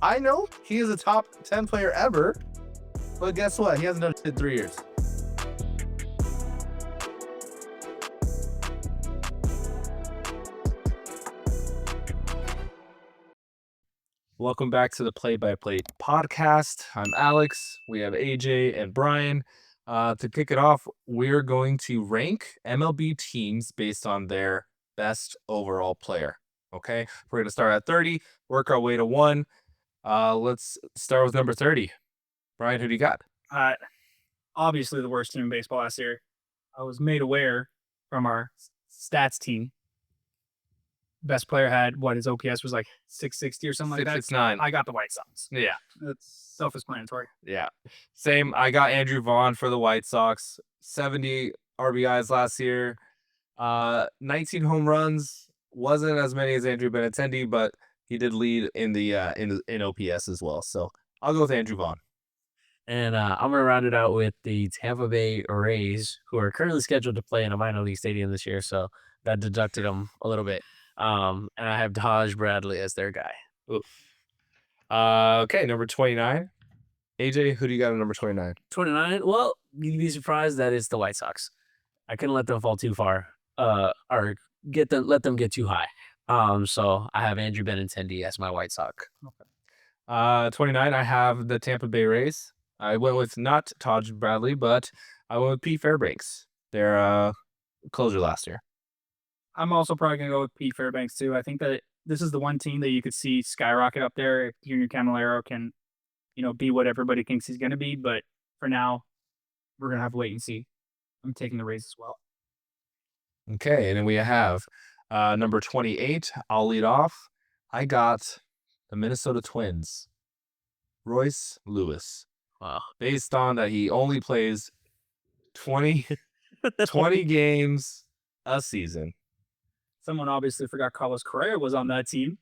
I know he is a top 10 player ever, but guess what? He hasn't done it in 3 years. Welcome back to the Play by Play podcast. I'm Alex. We have AJ and Brian. To kick it off, we're going to rank MLB teams based on their best overall player. Okay, we're going to start at 30, work our way to 1. Let's start with number 30. Brian, who do you got? Obviously the worst team in baseball last year. I was made aware from our stats team. Best player had his OPS was like 660 or something like that. 669. I got the White Sox. Yeah. That's self-explanatory. Yeah. Same. I got Andrew Vaughn for the White Sox. 70 RBIs last year. 19 home runs. Wasn't as many as Andrew Benintendi, but he did lead in the in OPS as well. So I'll go with Andrew Vaughn. And I'm going to round it out with the Tampa Bay Rays, who are currently scheduled to play in a minor league stadium this year. So that deducted them a little bit. And I have Taj Bradley as their guy. Oof. Okay, number 29. AJ, who do you got at number 29? 29? Well, you'd be surprised that it's the White Sox. I couldn't let them fall too far, or let them get too high. So I have Andrew Benintendi as my White Sox. Okay. 29, I have the Tampa Bay Rays. I went with not Taj Bradley, but I went with Pete Fairbanks. Their closer last year. I'm also probably going to go with Pete Fairbanks too. I think that this is the one team that you could see skyrocket up there if Junior Camilleri can, be what everybody thinks he's going to be. But for now, we're going to have to wait and see. I'm taking the Rays as well. Okay, and then we have number 28. I'll lead off. I got the Minnesota Twins. Royce Lewis. Wow. Based on that he only plays 20 games a season. Someone obviously forgot Carlos Correa was on that team.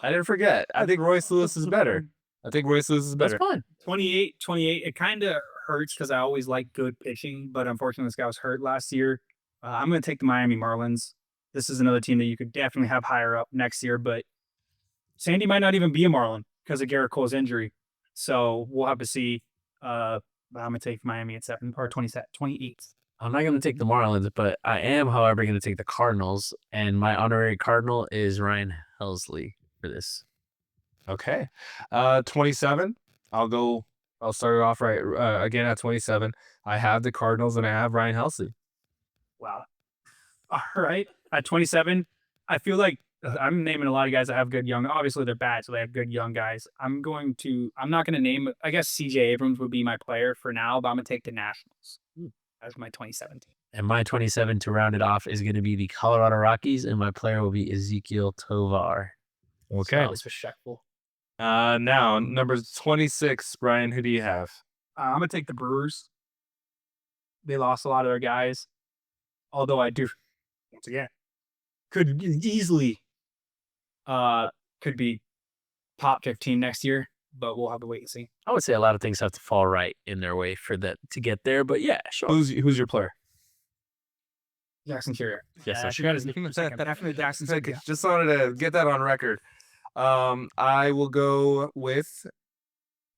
I didn't forget. I think Royce Lewis is better. That's fine. 28. It kind of hurts because I always like good pitching, but unfortunately this guy was hurt last year. I'm going to take the Miami Marlins. This is another team that you could definitely have higher up next year, but Sandy might not even be a Marlin because of Garrett Cole's injury. So we'll have to see. I'm going to take Miami at 28. I'm not going to take the Marlins, but I am, however, going to take the Cardinals, and my honorary Cardinal is Ryan Helsley for this. Okay. 27. I'll start it off right again at 27. I have the Cardinals and I have Ryan Helsley. Wow. All right. At 27, I feel like I'm naming a lot of guys that have good young. Obviously, they're bad, so they have good young guys. I'm not going to name. I guess CJ Abrams would be my player for now, but I'm going to take the Nationals as my 2017. And my 27 to round it off is going to be the Colorado Rockies, and my player will be Ezekiel Tovar. Okay. So disrespectful. Now, number 26, Brian, who do you have? I'm going to take the Brewers. They lost a lot of their guys. Although I do, once again, could easily could be top 15 next year, but we'll have to wait and see. I would say a lot of things have to fall right in their way for that to get there, but yeah, sure. Who's your player? Jackson Carrier. Yes, I forgot his name for a second. Definitely Jackson Carrier. Just wanted to get that on record. I will go with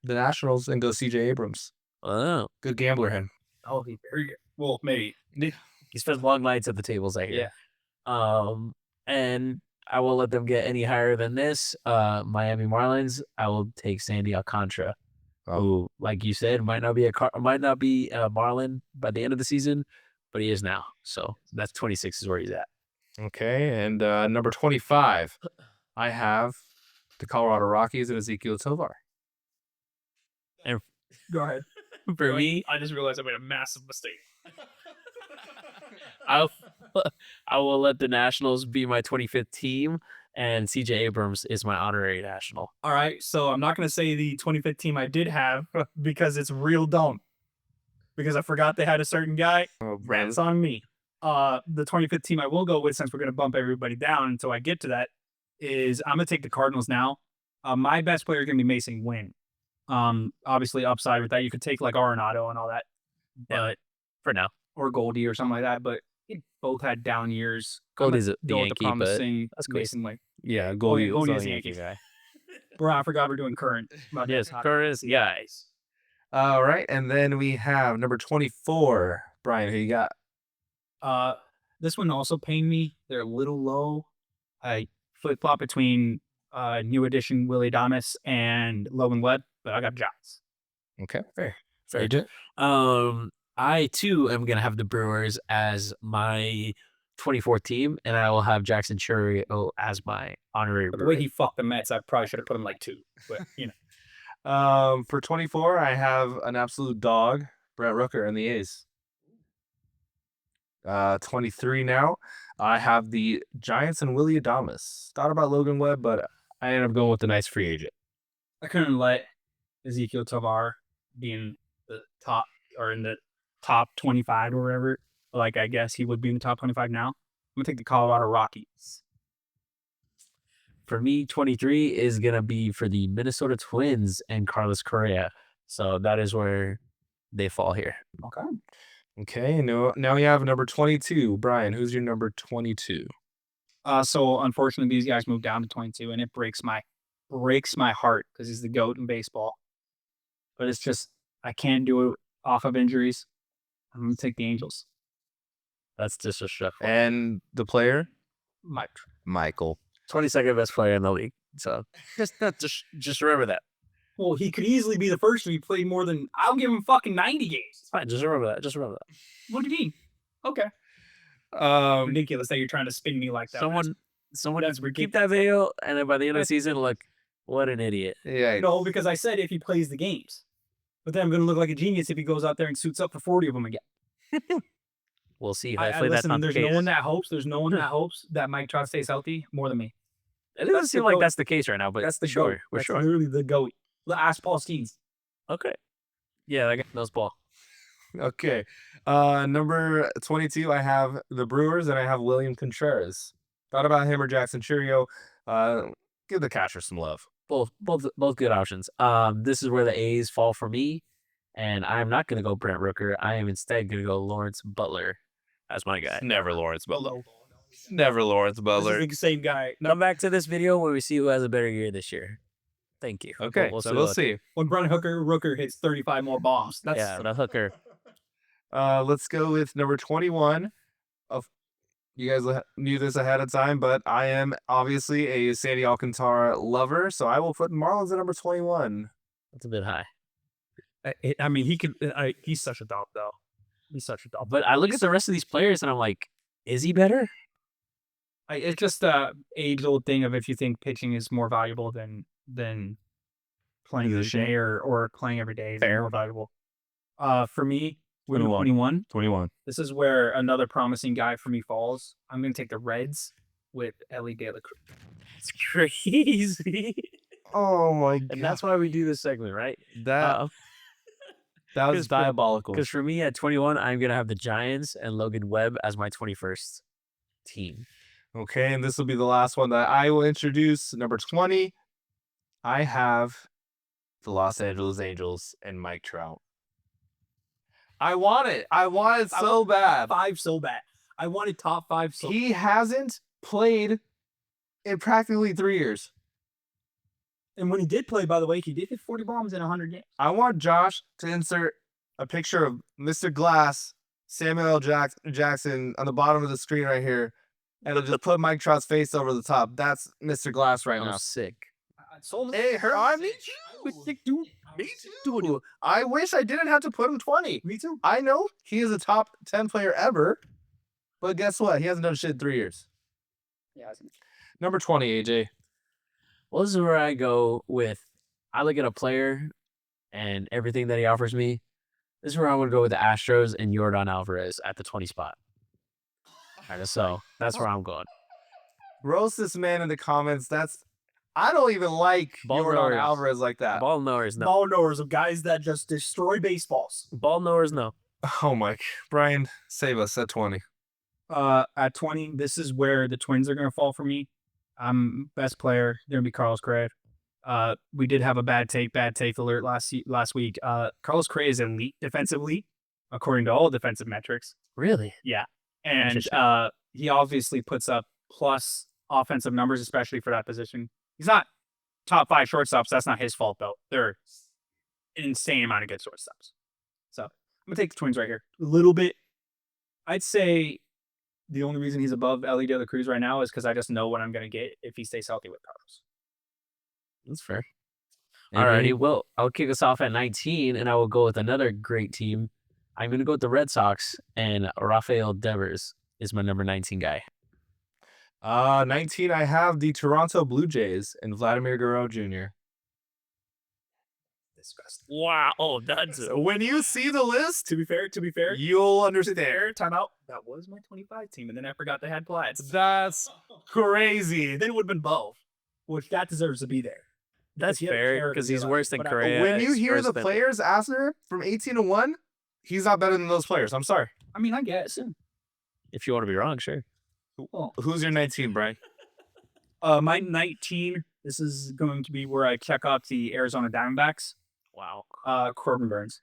the Nationals and go CJ Abrams. Oh, good gambler, him. Oh, he's very good. Well, maybe. He spends long nights at the tables, I hear. Yeah. And I won't let them get any higher than this. Miami Marlins, I will take Sandy Alcantara, who, like you said, might not be a Marlin by the end of the season, but he is now. So that's 26 is where he's at. Okay, and number 25, I have the Colorado Rockies and Ezekiel Tovar. And go ahead. For me, I just realized I made a massive mistake. I will let the Nationals be my 25th team, and CJ Abrams is my honorary National. All right, so I'm not going to say the 25th team I did have because it's real dumb. Because I forgot they had a certain guy. That's on me. The 25th team I will go with, since we're going to bump everybody down until I get to that, is I'm going to take the Cardinals now. My best player is going to be Mason Wynn. Obviously, upside with that, you could take like Arenado and all that. But for now. Or Goldie or something like that, but both had down years. Goldie's the go with Yankee, promising but that's cool. Mason Wynn. Yeah, Goldie's a Yankee guy. Bro, I forgot we're doing current. Yes, current guys. All right, and then we have number 24. Brian, who you got? This one also pained me. They're a little low. I flip flop between new edition Willie Adames and Logan Webb, but I got Giants. Okay, Fair. AJ. I too am gonna have the Brewers as my 24th team, and I will have Jackson Chourio as my honorary But the Brewer. way he fucked the Mets, I probably should have put him like 2. But you know, For 24, I have an absolute dog, Brett Rooker and the A's. 23 now, I have the Giants and Willie Adames. Thought about Logan Webb, but I ended up going with the nice free agent. I couldn't let Ezekiel Tovar be in the top or in the top 25 or whatever. Like I guess he would be in the top 25 now. I'm gonna take the Colorado Rockies. For me, 23 is gonna be for the Minnesota Twins and Carlos Correa. So that is where they fall here. Okay. Okay, now we have number 22. Brian, who's your number 22? So unfortunately, these guys moved down to 22, and it breaks my heart because he's the GOAT in baseball. But it's just I can't do it off of injuries. I'm gonna take the Angels. That's disrespectful. And the player? Mike. Michael. 22nd best player in the league. So just remember that. Well, he could easily be the first if he played more than. I'll give him fucking 90 games. It's fine. Just remember that. Just remember that. What do you mean? Okay. Ridiculous that you're trying to spin me like that. Someone That's keep ridiculous. that video, and then by the end of the season, look, what an idiot. Yeah. No, because I said if he plays the games. But then I'm going to look like a genius if he goes out there and suits up for 40 of them again. We'll see. I Hopefully that's listen, not the there's case. no one that hopes. There's no one that hopes that Mike Trout stays healthy more than me. It doesn't That's seem the like goat. that's the case right now, but That's the sure. GOAT. We're That's sure. literally the GOAT. Ask Paul Skeens. Okay. Yeah, that guy knows ball. Okay. Number 22, I have the Brewers, and I have William Contreras. Thought about him or Jackson Chourio. Give the catcher some love. Both good options. This is where the A's fall for me, and I'm not gonna go Brent Rooker. I am instead gonna go Lawrence Butler as my guy. Never Lawrence Butler. Never Lawrence Butler. This is the same guy. Come back to this video when we see who has a better year this year. Thank you. Okay, so we'll see. When Brent Rooker hits 35 more bombs. That's Yeah, the hooker. Let's go with number 21. You guys knew this ahead of time, but I am obviously a Sandy Alcantara lover, so I will put Marlins at number 21. That's a bit high. I mean, he could. He's such a dog, though. He's such a dog. But I look at the rest of these players and I'm like, is he better? It's just a age-old thing of if you think pitching is more valuable than playing the day or playing every day is more valuable. For me, we're 21. 21. This is where another promising guy for me falls. I'm going to take the Reds with Ellie De La Cruz. It's crazy. Oh my god. And that's why we do this segment, right? That was diabolical. Because for me at 21, I'm going to have the Giants and Logan Webb as my 21st team. Okay, and this will be the last one that I will introduce. Number 20, I have the Los Angeles Angels and Mike Trout. I want it. I want it so bad. 5 so bad. I wanted top 5 so He hasn't played in practically 3 years. And when he did play, by the way, he did hit 40 bombs in 100 games. I want Josh to insert a picture of Mr. Glass, Samuel L. Jackson on the bottom of the screen right here, and it'll just put Mike Trout's face over the top. That's Mr. Glass right now. I'm sick. Hey, me too. Me too. I wish I didn't have to put him 20. Me too. I know he is a top 10 player ever, but guess what? He hasn't done shit in 3 years. Yeah. Number 20, AJ. Well, this is where I go with, I look at a player and everything that he offers me. This is where I would go with the Astros and Yordan Alvarez at the 20 spot. So that's where I'm going. Roast this man in the comments. I don't even like Ball Yordan knowers. Alvarez like that. Ball knowers, no. Ball knowers of guys that just destroy baseballs. Ball knowers, no. Oh my, Brian, save us at 20. At 20, this is where the Twins are going to fall for me. I'm best player. Going to be Carlos Correa. We did have a bad take alert last week. Carlos Correa is elite defensively, according to all defensive metrics. Really? And Interesting. he obviously puts up plus offensive numbers, especially for that position. He's not top 5 shortstops. That's not his fault though. They're an insane amount of good shortstops. So I'm gonna take the Twins right here. A little bit. I'd say the only reason he's above Ellie De La Cruz right now is because I just know what I'm gonna get if he stays healthy with Carlos. That's fair. Maybe- Alrighty, well, I'll kick us off at 19, and I will go with another great team. I'm going to go with the Red Sox, and Rafael Devers is my number 19 guy. 19, I have the Toronto Blue Jays and Vladimir Guerrero Jr. Disgusting. Wow, that's When you see the list, To be fair, you'll understand. timeout. That was my 25 team, and then I forgot they had Plats. That's crazy. Then it would have been Bo, which that deserves to be there. that's he had a fair character because he's like worse it, than but Correa. When you He's hear worse the than- players after from 18 to 1, he's not better than those players. I'm sorry. I mean, I guess. if you want to be wrong, sure. Well, Who's your 19, Brian? my 19. This is going to be where I check out the Arizona Diamondbacks. Wow. Corbin Burns.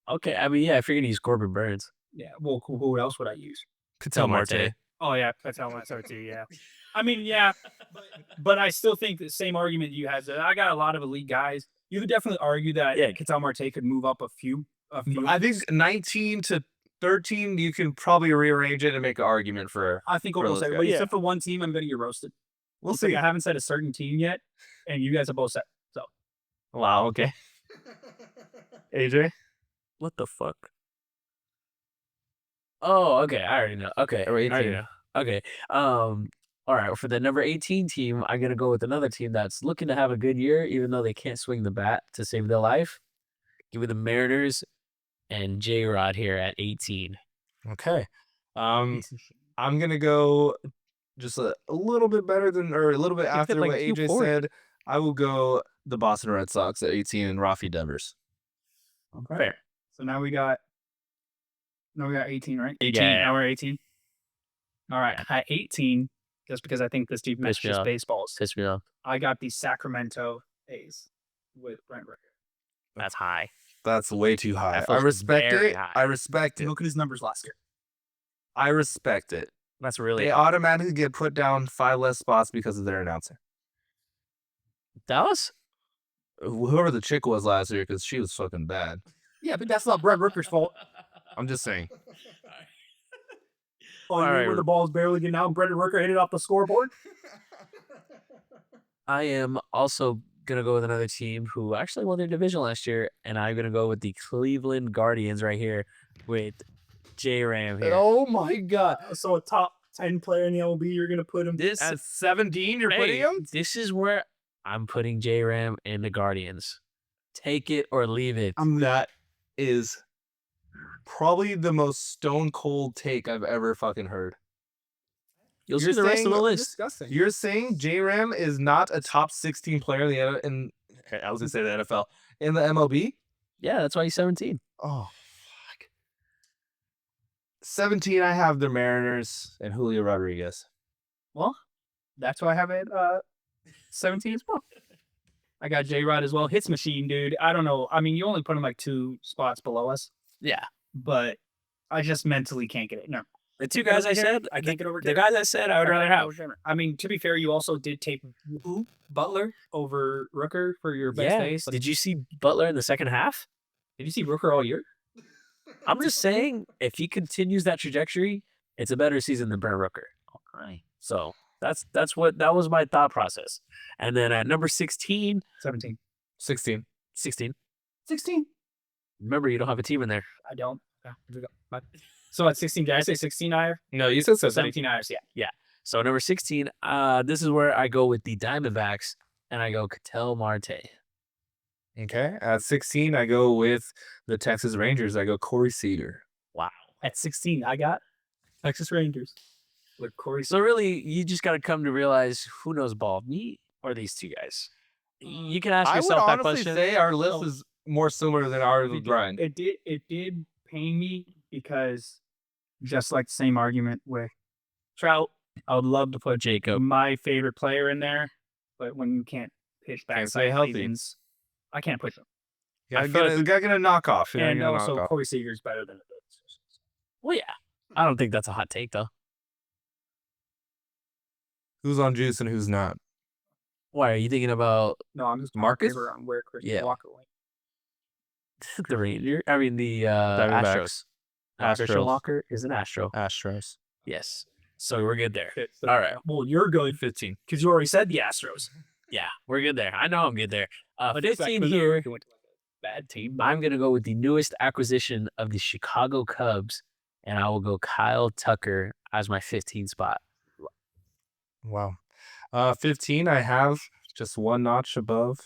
Okay, I mean, yeah, if you're going to use Corbin Burns. Yeah. Well, who else would I use? Ketel Marte. Oh yeah, that's how I start too. Yeah. I mean, yeah, but I still think the same argument you had. I got a lot of elite guys. You could definitely argue that Yeah. Ketel Marte could move up a few. I think 19 to 13, you can probably rearrange it and make an argument for. I think for almost those everybody, guys. except for one team, I'm going to get roasted. We'll It's like see. I haven't said a certain team yet, and you guys have both said. So Wow. Okay. AJ. What the fuck? Oh, okay. I already know. Okay. Number I already 18. know. Okay. All right. For the number 18 team, I'm gonna go with another team that's looking to have a good year, even though they can't swing the bat to save their life. Give me the Mariners and J Rod here at 18. Okay. I'm gonna go just a little bit better than, or a little bit You fit after like what AJ Q40. said. I will go the Boston Red Sox at 18 and Rafi Devers. okay. Fair. So now we got 18, right? 18. Yeah. Now we're 18. All right. At 18, just because I think this team Piss me matches off. baseballs, Piss me off. I got the Sacramento A's with Brent Rooker. That's high. That's way too high. That I feels respect very it. high. I respect it. Look at his numbers last year. I respect it. That's really They automatically get put down 5 less spots because of their announcer. Dallas. Whoever the chick was last year, because she was fucking bad. Yeah, but that's not Brent Rooker's fault. I'm just saying. Oh, All you right. mean when the ball's barely getting out, Brendan Rooker hit it off the scoreboard? I am also gonna go with another team who actually won their division last year, and I'm gonna go with the Cleveland Guardians right here with J Ram here. Oh my god. So a top 10 player in the MLB, you're going to put him This At 17, you're hey, putting him? this is where I'm putting J Ram and the Guardians. Take it or leave it. That is probably the most stone cold take I've ever fucking heard. You'll see You're the rest of saying- the list. disgusting. You're saying J-Ram is not a top 16 player in I was gonna say the NFL in the MLB? Yeah, that's why he's 17. Oh fuck. 17, I have the Mariners and Julio Rodriguez. Well, that's why I have it 17 as well. I got J-Rod as well. Hits machine, dude. I don't know. I mean, you only put him like 2 spots below us, Yeah. but I just mentally can't get it. No. The two guys I said, I can't get over the guys I said I would rather have. I mean, to be fair, you also did take Butler over Rooker for your best Yeah. days. Did you see Butler in the second half? Did you see Rooker all year? I'm just saying, if he continues that trajectory, it's a better season than Brent Rooker. Okay. So that was my thought process. And then at number 16, 17. 16. 16. 16. Remember, you don't have a team in there. I don't. Okay, here we go. Bye. So at 16, did I say 16 Iyer? No, you said 17 Iyers, yeah. So number 16, this is where I go with the Diamondbacks, and I go Ketel Marte. Okay. At 16, I go with the Texas Rangers. I go Corey Seager. Wow. At 16, I got Texas Rangers with Corey. So really, you just got to come to realize who knows ball, me or these two guys. You can ask I would yourself that honestly question. say our list is more similar than ours with Brian. It did pain me because just like the same argument with Trout, I would love to put Jacob. my favorite player in there, but when you can't pitch back, Can't stay healthy. I can't push him. Yeah, I feel like- got to get a knockoff. You And gotta also, knock off. Corey Seager's better than it is. Well, yeah. I don't think that's a hot take, though. Who's on juice and who's not? Why are you thinking about No, I'm just Marcus? on where Chris Yeah. Walker went. the Ranger? I mean the Diamondbacks. Astros. Christian Astros. Walker is an Astro. Astros. Yes. So we're good there. Okay, All right. Well, you're going 15. because you already said the Astros. Yeah, we're good there. I know I'm good there. But 15 but here. they went to, like, a bad team. I'm going to go with the newest acquisition of the Chicago Cubs, and I will go Kyle Tucker as my 15 spot. Wow. 15, I have just one notch above.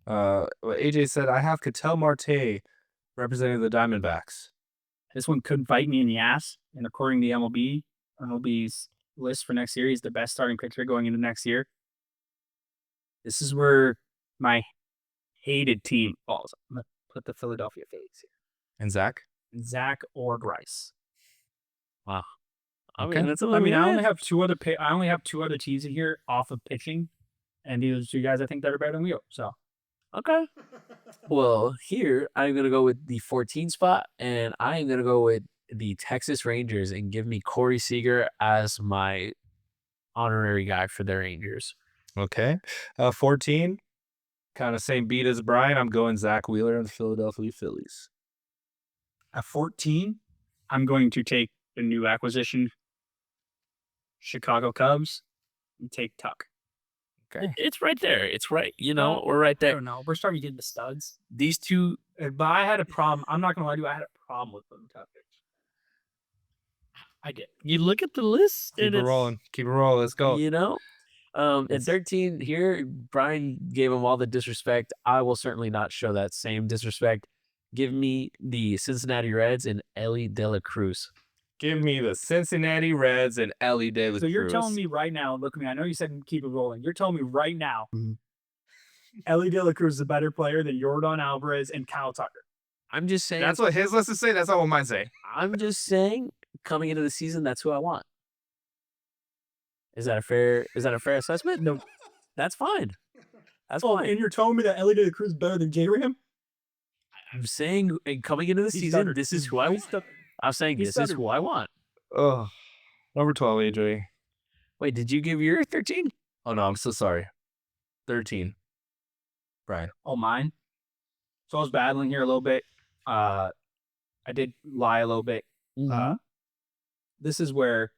What AJ said, I have Ketel Marte representing the Diamondbacks. This one could bite me in the ass. And according to MLB's list for next year, he's the best starting pitcher going into next year. This is where my hated team falls. I'm going to put the Philadelphia Phillies here. And Zach? Zach or Bryce. Wow. Okay. That's a I little mean, I bit- only have two other teams in here off of pitching. And these two guys I think that are better than you. So Okay. Well, here I'm going to go with the 14 spot, and I am going to go with the Texas Rangers and give me Corey Seager as my honorary guy for the Rangers. Okay. 14, kind of same beat as Brian. I'm going Zach Wheeler and the Philadelphia Phillies. at 14, I'm going to take the new acquisition, Chicago Cubs, and take Tuck. Okay. It's right there. It's right. You know, Well, we're right I there. don't know. We're starting to get the studs. These two, But I had a problem. I'm not going to lie to you. I had a problem with them Tuck. I did. you look at the list Keep and it it's, rolling. Keep it rolling. Let's go. you know, at It's- 13 here, Brian gave him all the disrespect. I will certainly not show that same disrespect. Give me the Cincinnati Reds and Ellie De La Cruz. Give me the Cincinnati Reds and Ellie De La So you're Cruz. telling me right now, look at me. I know you said keep it rolling. You're telling me right now, Mhm. Ellie De La Cruz is a better player than Yordan Alvarez and Kyle Tucker. I'm just saying. That's what his list is saying. That's not what mine say. I'm just saying. Coming into the season, that's who I want. Is that a fair assessment? No. That's fine. That's Oh, fine. and you're telling me that Ellie De La Cruz is better than J Ram? I'm saying coming into the He season, stuttered. this is who I want. I'm saying He this is stuttered. who I want. Oh, number 12, AJ. Wait, did you give your 13? Oh, no, I'm so sorry. 13. Brian. Oh, mine. So I was battling here a little bit. I did lie a little bit. This is where.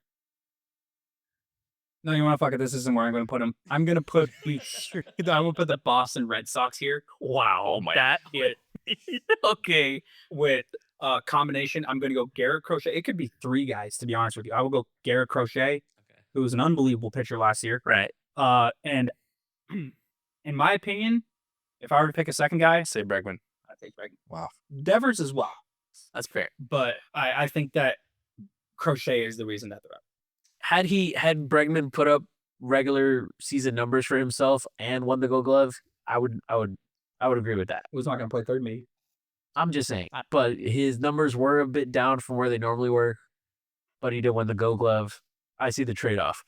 No, you want to fuck it. This isn't where I'm going to put him. I'm going to put the Boston Red Sox here. Wow, that hit. Okay. With combination, I'm going to go Garrett Crochet. It could be three guys, to be honest with you. I will go Garrett Crochet, who was an unbelievable pitcher last year. Right. And in my opinion, if I were to pick a second guy, Say Bregman. I'd take Bregman. Wow. Devers as well. That's fair. But I think that Crochet is the reason that they're up. Had Bregman put up regular season numbers for himself and won the Gold Glove, I would agree with that. Who's not going to play third, maybe. I'm just saying. But his numbers were a bit down from where they normally were. But he did win the Gold Glove. I see the trade-off.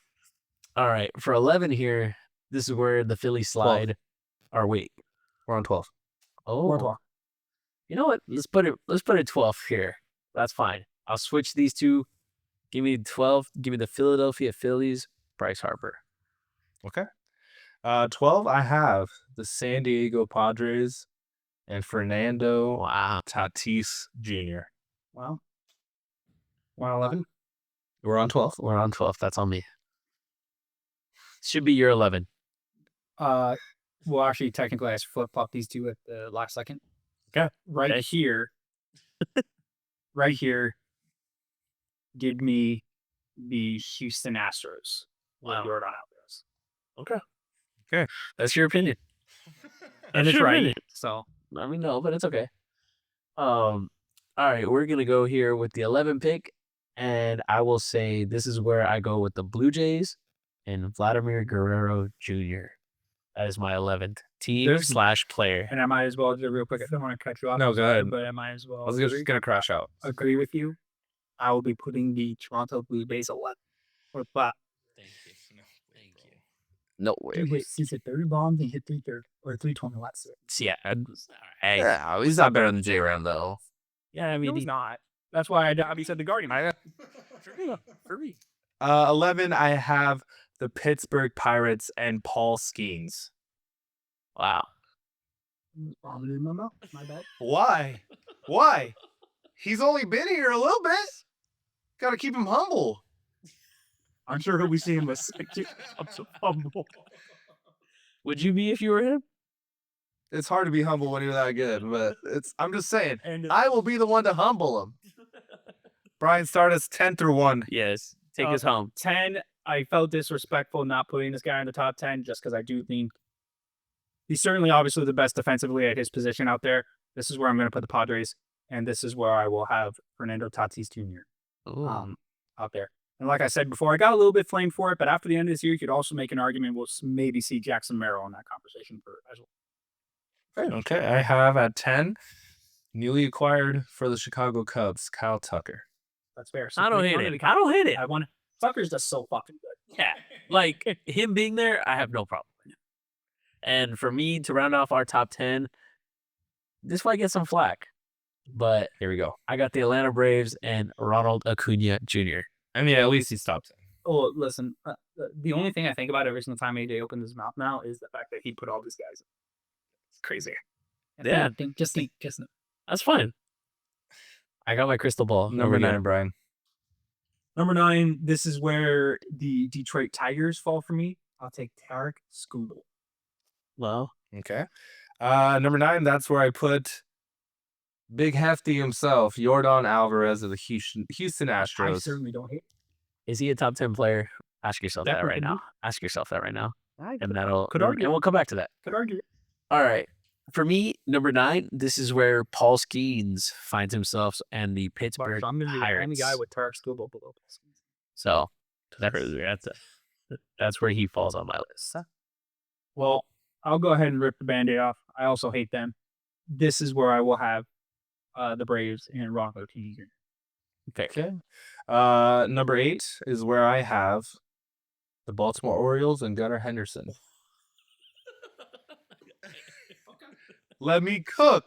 All right. For 11 here, this is where the Phillies slide. Or wait. We're on 12. Oh. You know what? Let's put it 12 here. That's fine. I'll switch these two. Give me 12. Give me the Philadelphia Phillies, Bryce Harper. Okay. 12, I have the San Diego Padres and Fernando Wow. Tatis Jr. Wow. 11. We're on 12. We're on 12. That's on me. Should be your 11. Well, actually, technically, I flip-flop these two at the last second. Okay. Right here. Right here. Give me the Houston Astros. with Wow. Yordan Alvarez. Okay. That's your opinion. And it's your right. opinion. So I mean, no, but it's okay. All right, we're gonna go here with the 11 pick, and I will say this is where I go with the Blue Jays and Vladimir Guerrero Jr. That is my 11th team There's- / player. and I might as well do real quick. I don't want to cut you off. No, go ahead. But I might as well I was just going to crash out. agree with you. I will be putting the Toronto Blue Jays 11 or 5. Thank you. Thank you. No He's hit 30 bombs. He hit 330 or 320 last year. Yeah. Hey. Yeah, he's not better than J Ram though. Yeah, I No, mean, he's not. That's why I said the Guardian. for me. 11, I have the Pittsburgh Pirates, and Paul Skeens. Wow. Vomit in my mouth. My bad. Why? Why? He's only been here a little bit. Got to keep him humble. I'm sure he'll be seeing this. Humble. Would you be if you were him? It's hard to be humble when you're that good, but I'm just saying, And I will be the one to humble him. Brian, start us 10 through 1. Yes. Take us home. 10, I felt disrespectful not putting this guy in the top 10 just because I do think he's certainly obviously the best defensively at his position out there. This is where I'm going to put the Padres, and this is where I will have Fernando Tatis Jr. Out there. And like I said before, I got a little bit flamed for it, but after the end of this year, you could also make an argument we'll maybe see Jackson Merrill in that conversation for as well. Okay, I have at 10, newly acquired for the Chicago Cubs, Kyle Tucker. That's fair. I don't hate it. I don't hate it. I want Tucker's just so fucking good. Yeah. Like him being there, I have no problem with it. And for me to round off our top 10, this might get some flack. But Here we go. I got the Atlanta Braves and Ronald Acuna Jr. I mean, at least he's top 10. Oh, listen, the only thing I think about every single time AJ opens his mouth now is the fact that he put all these guys in. It's crazy. Yeah. Just That's fine. I got my crystal ball. Number 9, Brian. Number 9, this is where the Detroit Tigers fall for me. I'll take Tarek Skubal. Well, Okay. Number 9, that's where I put Big Hefty himself, Yordan Alvarez of the Houston I Astros. certainly don't hate is he a top 10 player? Ask yourself that Definitely right could now. Ask yourself that right now. I And that'll could argue. and we'll come back to that. Could argue. All right. For me, number 9, this is where Paul Skeens finds himself and the Pittsburgh I'm going to be the only Pirates. guy with Tarek Skubal below. So that's where he falls on my list. Well, I'll go ahead and rip the Band-Aid off. I also hate them. This is where I will have the Braves and Ronald Acuna Jr. Okay. Number 8 is where I have the Baltimore Orioles and Gunnar Henderson. Let me cook.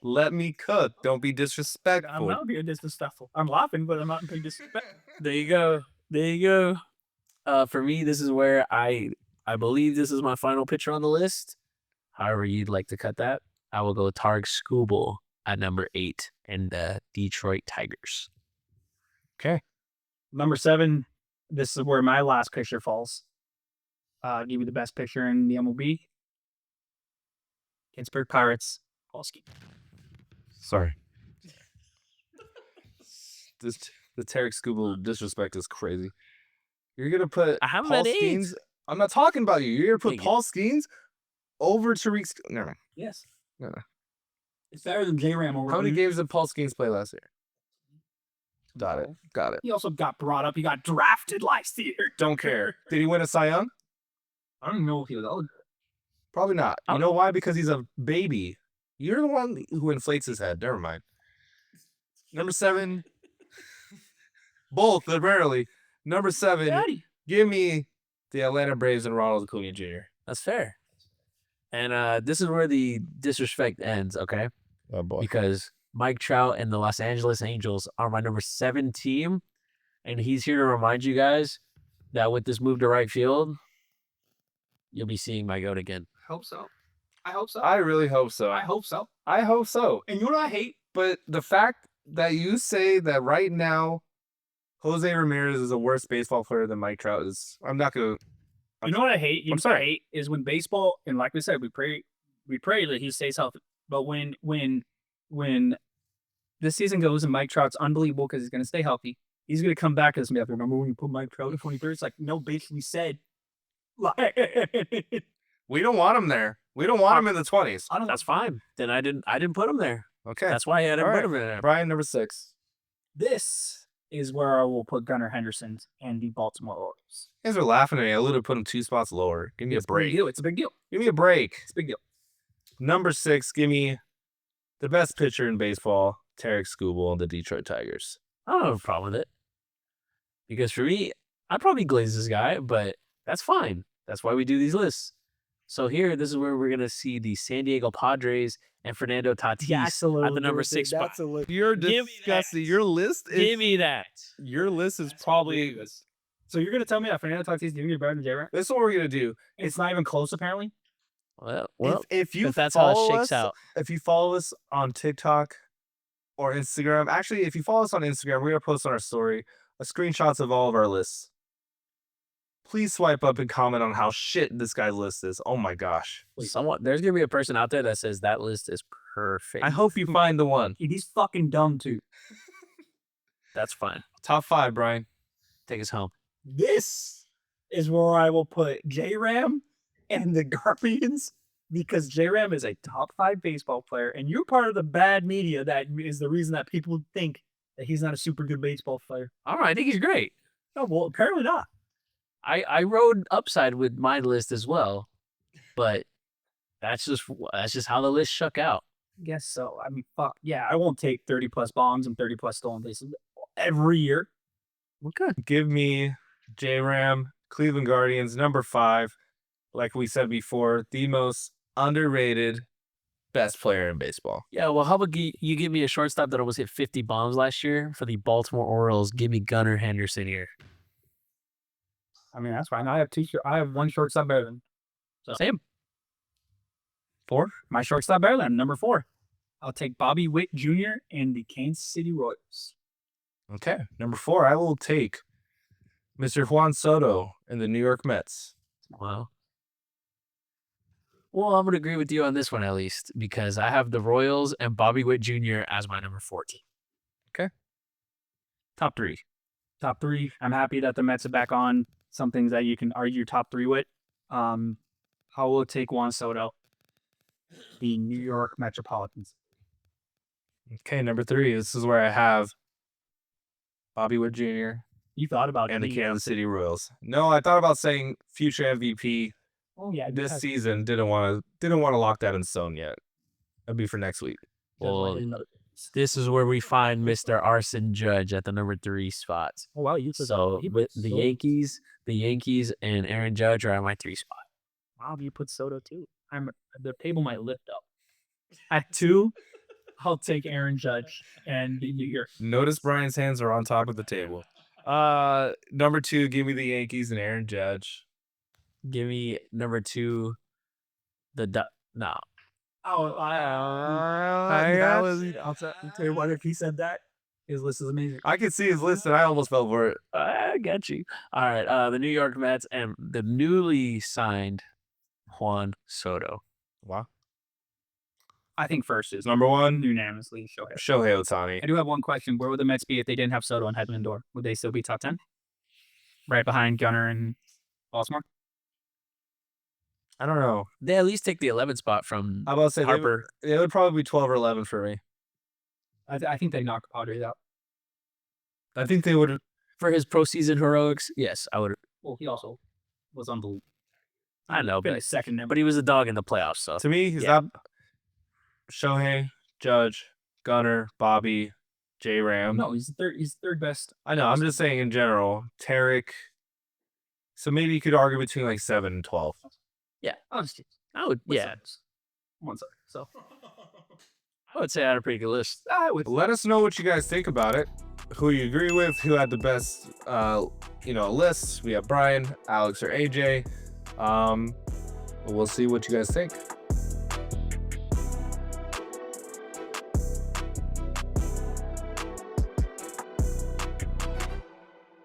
Let me cook. Don't be disrespectful. I'm not being disrespectful. I'm laughing, but I'm not being disrespectful. There you go. There you go. For me, this is where I believe this is my final pitcher on the list. However you'd like to cut that, I will go Tarek Skubal at number 8 and the Detroit Tigers. Okay. Number 7, this is where my last picture falls. Give me the best picture in the MLB. Pittsburgh Pirates, Paul Skeens. Sorry. The Tarek Skubal disrespect is crazy. You're going to put I have him Paul at 8. Skeens. I'm not talking about you. You're going to put Thank you. Paul Skeens over Tariq. Never mind. Yes. No. It's better than J-Ram over How many him. games did Paul Skeens play last year? Got it. He also got brought up. He got drafted last year. Don't care. Did he win a Cy Young? I don't even know if he was eligible. Probably not. You know why? Because he's a baby. You're the one who inflates his head. Never mind. Number 7. Both, rarely. Number 7. Daddy. Give me the Atlanta Braves and Ronald Acuna Jr. That's fair. And this is where the disrespect ends, okay? Oh, boy. Because Mike Trout and the Los Angeles Angels are my number 7 team. And he's here to remind you guys that with this move to right field, you'll be seeing my goat again. Hope so. I hope so. I really hope so. I hope so. I hope so. And you know what I hate? But the fact that you say that right now Jose Ramirez is a worse baseball player than Mike Trout is, I'm not going to. You know what I hate? I'm sorry. I hate is when baseball, and like we said, we pray that he stays healthy. But when this season goes and Mike Trout's unbelievable because he's going to stay healthy, he's going to come back as me. Remember when you put Mike Trout in 23? It's like, no, basically said. We don't want him there. We don't want him in the 20s. I don't That's fine. Then I didn't put him there. Okay. That's why I didn't All put right. him there. Brian, number 6. This is where I will put Gunnar Henderson and the Baltimore Orioles. You guys are laughing at me. I literally put him 2 spots lower. Give me a break. It's a big deal. Give me a break. It's a big deal. Number 6, give me the best pitcher in baseball, Tarek Skubal and the Detroit Tigers. I don't have a problem with it. Because for me, I'd probably glaze this guy, but that's fine. That's why we do these lists. So here, this is where we're going to see the San Diego Padres and Fernando Tatis at the number 6 spot. You're Give me disgusting. that. Your list is Give me that. your list is probably So you're gonna tell me that Fernando Tatis Jr. better than J-Ram? This is what we're gonna do. It's not even close, apparently. Well, if you if that's how it follow shakes us, out. if you follow us on TikTok or Instagram, actually, if you follow us on Instagram, we're gonna post on our story screenshots of all of our lists. Please swipe up and comment on how shit this guy's list is. Oh my gosh. There's gonna be a person out there that says that list is perfect. I hope you find the one. He's fucking dumb too. That's fine. Top 5, Brian. Take us home. This is where I will put J-Ram and the Guardians because J-Ram is a top 5 baseball player, and you're part of the bad media that is the reason that people think that he's not a super good baseball player. All right, I think he's great. No, well, apparently not. I rode upside with my list as well, but that's just how the list shook out. I guess so. I mean, fuck. Yeah, I won't take 30 plus bombs and 30 plus stolen bases every year. Okay. Give me J-Ram, Cleveland Guardians, number 5. Like we said before, the most underrated best player in baseball. Yeah, well, how about you give me a shortstop that almost hit 50 bombs last year for the Baltimore Orioles? Give me Gunnar Henderson here. I mean, that's fine. I have one shortstop better than Same. 4. My shortstop better than him, number 4. I'll take Bobby Witt Jr. and the Kansas City Royals. Okay. Number 4, I will take Mr. Juan Soto and the New York Mets. Wow. Well, I'm going to agree with you on this one at least because I have the Royals and Bobby Witt Jr. as my number 14. Top 3. Top 3. I'm happy that the Mets are back on. Some things that you can argue top 3 with. I will take Juan Soto, the New York Metropolitans. Okay, number 3. This is where I have Bobby Witt Jr. You thought about and it. the Kansas City Royals. No, I thought about saying future MVP Oh yeah, this season. Didn't want to lock that in stone yet. That'd be for next week. Well, this is where we find Mr. Arson Judge at the number 3 spot. Oh wow, So with the Yankees and Aaron Judge are at my 3 spot. Wow, you put Soto too. The table might lift up. At 2, I'll take Aaron Judge and the New York. Notice Brian's hands are on top of the table. Number 2, give me the Yankees and Aaron Judge. Give me number 2, no. Oh, I'll tell you what, if he said that, his list is amazing. I could see his list and I almost fell for it. I got you. All right, the New York Mets and the newly signed Juan Soto. Wow. I think first is Number 1, unanimously Shohei. Shohei Ohtani. I do have one question. Where would the Mets be if they didn't have Soto and Hedman Lindor? Would they still be top 10? Right behind Gunnar and Baltimore? I don't know. They at least take the 11th spot from How about say Harper. It would probably be 12 or 11 for me. I think they knock Padres out. I think they would. For his postseason heroics, yes, I would. Well, he also was unbelievable. I know, but Finished second there. he was a dog in the playoffs. So To me, he's Yeah. not Shohei, Judge, Gunnar, Bobby, J-Ram. No, he's third best. I know. I'm just saying in general. Tarek. So maybe you could argue between like 7 and 12. I'll just I would, with yeah, some- one second. So I would say I had a pretty good list. Let us know what you guys think about it. Who you agree with? Who had the best, lists? We have Brian, Alex, or AJ. We'll see what you guys think.